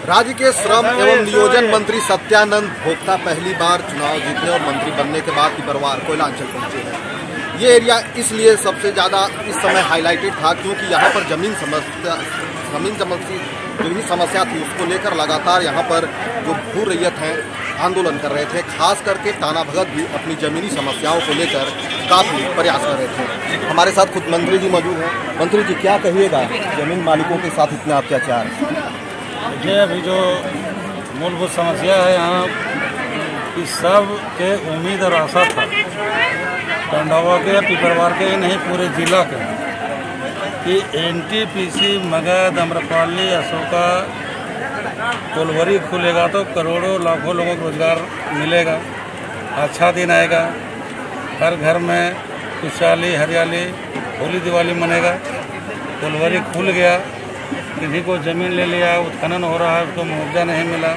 राज्य के श्रम एवं नियोजन मंत्री सत्यानंद भोक्ता पहली बार चुनाव जीतने और मंत्री बनने के बाद पिपरवार कोयलांचल पहुंचे हैं। ये एरिया इसलिए सबसे ज़्यादा इस समय हाईलाइटेड था क्योंकि यहाँ पर जमीन संबंधी जो भी समस्या थी उसको लेकर लगातार यहाँ पर जो भू रैयत हैं आंदोलन कर रहे थे। खास करके टाना भगत भी अपनी जमीनी समस्याओं को लेकर काफ़ी प्रयास कर रहे थे। हमारे साथ खुद मंत्री जी मौजूद हैं। मंत्री जी, क्या कहिएगा जमीन मालिकों के साथ इतना अत्याचार? ये अभी जो मूलभूत समस्या है यहाँ की सब के उम्मीद और आशा था टंडवा के पिपरवार के नहीं पूरे जिला के कि एनटीपीसी मगध अम्रपाली अशोका कोलवरी खुलेगा तो करोड़ों लाखों लोगों को रोजगार मिलेगा, अच्छा दिन आएगा, हर घर में खुशहाली हरियाली होली दिवाली मनेगा। कोलवरी खुल गया, किन्हीं को ज़मीन ले लिया, उत्खनन हो रहा है, उसको मुआवजा नहीं मिला,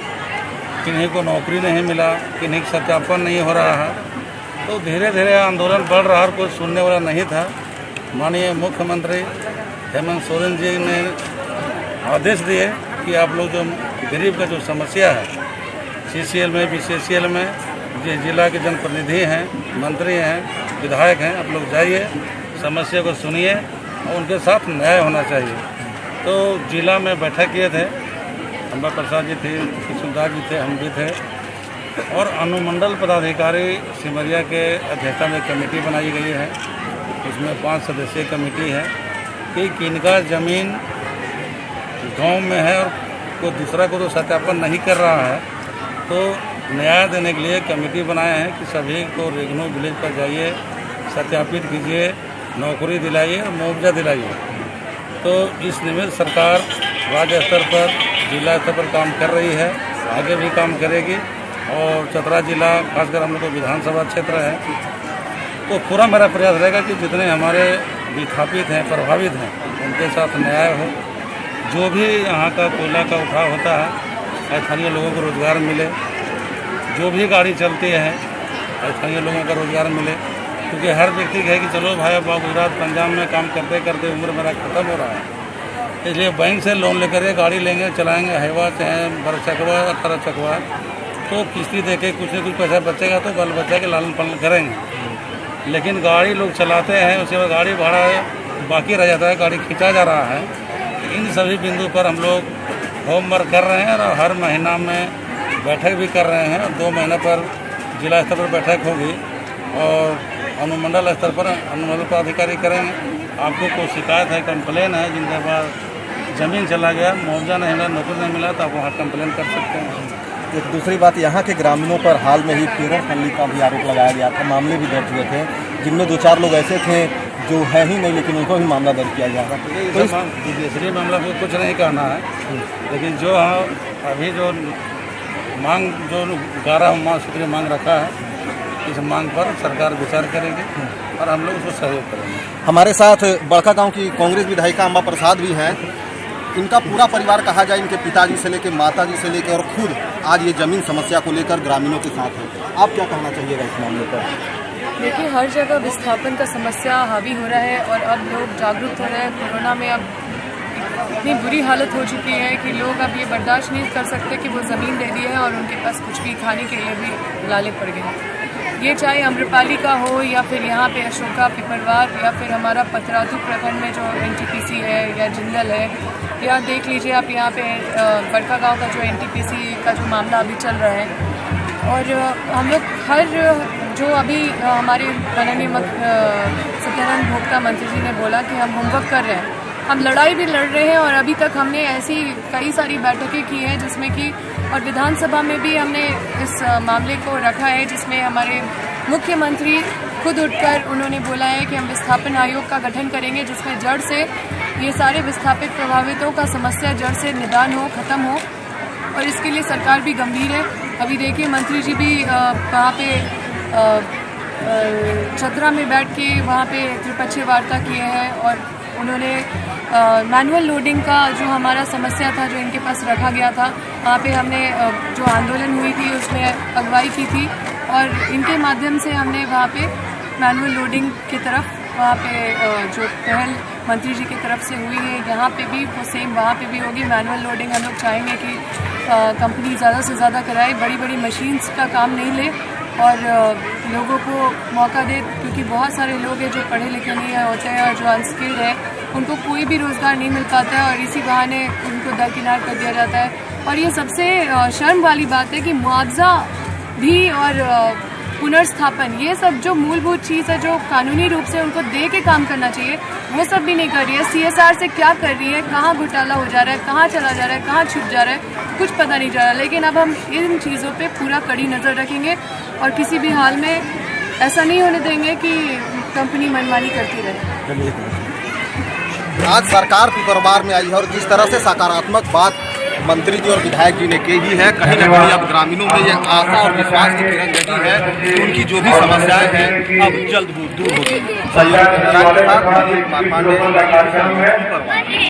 किन्हीं को नौकरी नहीं मिला, किन्हीं का सत्यापन नहीं हो रहा है। तो धीरे धीरे आंदोलन बढ़ रहा और कोई सुनने वाला नहीं था। माननीय मुख्यमंत्री हेमंत सोरेन जी ने आदेश दिए कि आप लोग जो गरीब का जो समस्या है CCL में BCCL में जिस जिला के जनप्रतिनिधि हैं, मंत्री हैं, विधायक हैं, आप लोग जाइए, समस्या को सुनिए और उनके साथ न्याय होना चाहिए। तो जिला में बैठक किए थे, अंबा प्रसाद जी थे, किशुनदास जी थे, हम भी थे और अनुमंडल पदाधिकारी सिमरिया के अध्यक्षता में कमेटी बनाई गई है। उसमें 5 सदस्यीय कमेटी है कि किनका ज़मीन गांव में है और कोई दूसरा को तो सत्यापन नहीं कर रहा है, तो न्याय देने के लिए कमेटी बनाए हैं कि सभी को रेगनो विलेज पर जाइए, सत्यापित कीजिए, नौकरी दिलाइए और मुआवजा दिलाइए। तो इस निमित्त सरकार राज्य स्तर पर जिला स्तर पर काम कर रही है, आगे भी काम करेगी। और चतरा जिला खासकर हम लोग को विधानसभा क्षेत्र है, तो पूरा मेरा प्रयास रहेगा कि जितने हमारे विस्थापित हैं, प्रभावित हैं, उनके साथ न्याय हो। जो भी यहाँ का कोयला का उठाव होता है, स्थानीय लोगों को रोज़गार मिले, जो भी गाड़ी चलती है स्थानीय लोगों का रोज़गार मिले। क्योंकि हर व्यक्ति कहे कि चलो भाई अब गुजरात पंजाब में काम करते करते उम्र मेरा ख़त्म हो रहा है, इसलिए बैंक से लोन लेकर ये गाड़ी लेंगे, चलाएँगे, हाईवा चाहे 12 चकवा 18 चकवा, तो किस्ती दे के कुछ न कुछ पैसा बचेगा तो बाल बच्चा के लालन पालन करेंगे। लेकिन गाड़ी लोग चलाते हैं, उसके बाद गाड़ी भाड़ा बाकी रह जाता है, गाड़ी खींचा जा रहा है। इन सभी बिंदु पर हम लोग होमवर्क कर रहे हैं और हर महीना में बैठक भी कर रहे हैं। और 2 महीने पर जिला स्तर पर बैठक होगी और अनुमंडल स्तर पर अनुमंडल पदाधिकारी करेंगे। आपको कोई शिकायत है, कंप्लेन है, जिनके पास ज़मीन चला गया, मुआवजा नहीं मिला, नौकरी नहीं मिला, तो आप वहाँ कंप्लेन कर सकते हैं। एक दूसरी बात, यहाँ के ग्रामीणों पर हाल में ही पेरोल फंडी का भी आरोप लगाया गया था, मामले भी दर्ज हुए थे, जिनमें 2-4 लोग ऐसे थे जो है ही नहीं, लेकिन उनको भी मामला दर्ज किया गया था। तो दूसरी मामला को कुछ नहीं कहना है, लेकिन जो अभी जो मांग जो 11 सूत्रीय मांग रखा है, इस मांग पर सरकार विचार करेगी और हम लोग उसको सहयोग करेंगे। हमारे साथ बड़का गाँव की कांग्रेस विधायिका अंबा प्रसाद भी हैं। इनका पूरा परिवार कहा जाए, इनके पिताजी से लेकर माताजी से लेकर और खुद आज ये जमीन समस्या को लेकर ग्रामीणों के साथ है। आप क्या कहना चाहिएगा इस मामले पर? देखिए, हर जगह विस्थापन का समस्या हावी हो रहा है और अब लोग जागरूक हो रहे हैं। कोरोना में अब इतनी बुरी हालत हो चुकी है कि लोग अब ये बर्दाश्त नहीं कर सकते कि वो ज़मीन ले ली है और उनके पास कुछ भी खाने के लिए भी लाले पड़ गए हैं। ये चाहे अम्रपाली का हो या फिर यहाँ पे अशोका पिपरवार या फिर हमारा पतरातू प्रखंड में जो NTPC है या जिंदल है, या देख लीजिए आप यहाँ पे बड़का गांव का जो NTPC का जो मामला अभी चल रहा है। और हम लोग हर जो अभी हमारे माननीय सत्यानंद भोक्ता मंत्री जी ने बोला कि हम होमवर्क कर रहे हैं, हम लड़ाई भी लड़ रहे हैं। और अभी तक हमने ऐसी कई सारी बैठकें की हैं जिसमें कि और विधानसभा में भी हमने इस मामले को रखा है, जिसमें हमारे मुख्यमंत्री खुद उठकर उन्होंने बोला है कि हम विस्थापन आयोग का गठन करेंगे, जिसमें जड़ से ये सारे विस्थापित प्रभावितों का समस्या जड़ से निदान हो, ख़त्म हो। और इसके लिए सरकार भी गंभीर है। अभी देखिए, मंत्री जी भी वहाँ पे चतरा में बैठ के वहाँ पे त्रिपक्षीय वार्ता किए हैं और उन्होंने मैनुअल लोडिंग का जो हमारा समस्या था, जो इनके पास रखा गया था, वहाँ पे हमने जो आंदोलन हुई थी उसमें अगुवाई की थी और इनके माध्यम से हमने वहाँ पे मैनुअल लोडिंग की तरफ वहाँ पे जो पहल मंत्री जी की तरफ से हुई है, यहाँ पे भी वो सेम वहाँ पे भी होगी। मैनुअल लोडिंग हम लोग चाहेंगे कि कंपनी ज़्यादा से ज़्यादा कराए, बड़ी बड़ी मशीन्स का काम नहीं ले और लोगों को मौका दे, क्योंकि बहुत सारे लोग हैं जो पढ़े लिखे नहीं होते हैं और जो अनस्किल्ड है, उनको कोई भी रोज़गार नहीं मिल पाता है और इसी बहाने उनको दरकिनार कर दिया जाता है। और ये सबसे शर्म वाली बात है कि मुआवजा भी और पुनर्स्थापन, ये सब जो मूलभूत चीज़ है जो कानूनी रूप से उनको दे के काम करना चाहिए, वो सब भी नहीं कर रही है। CSR से क्या कर रही है, कहाँ घोटाला हो जा रहा है, कहाँ चला जा रहा है, कहाँ छुप जा रहा है, कुछ पता नहीं जा रहा। लेकिन अब हम इन चीज़ों पे पूरा कड़ी नज़र रखेंगे और किसी भी हाल में ऐसा नहीं होने देंगे कि कंपनी मनमानी करती रहे। आज सरकार पिपरवार में आई है और जिस तरह से सकारात्मक बात मंत्री जी और विधायक जी ने की है, कहीं न कहीं अब ग्रामीणों में ये आशा और विश्वास की किरण जगी है कि उनकी जो भी समस्याएं हैं अब जल्द दूर होगी।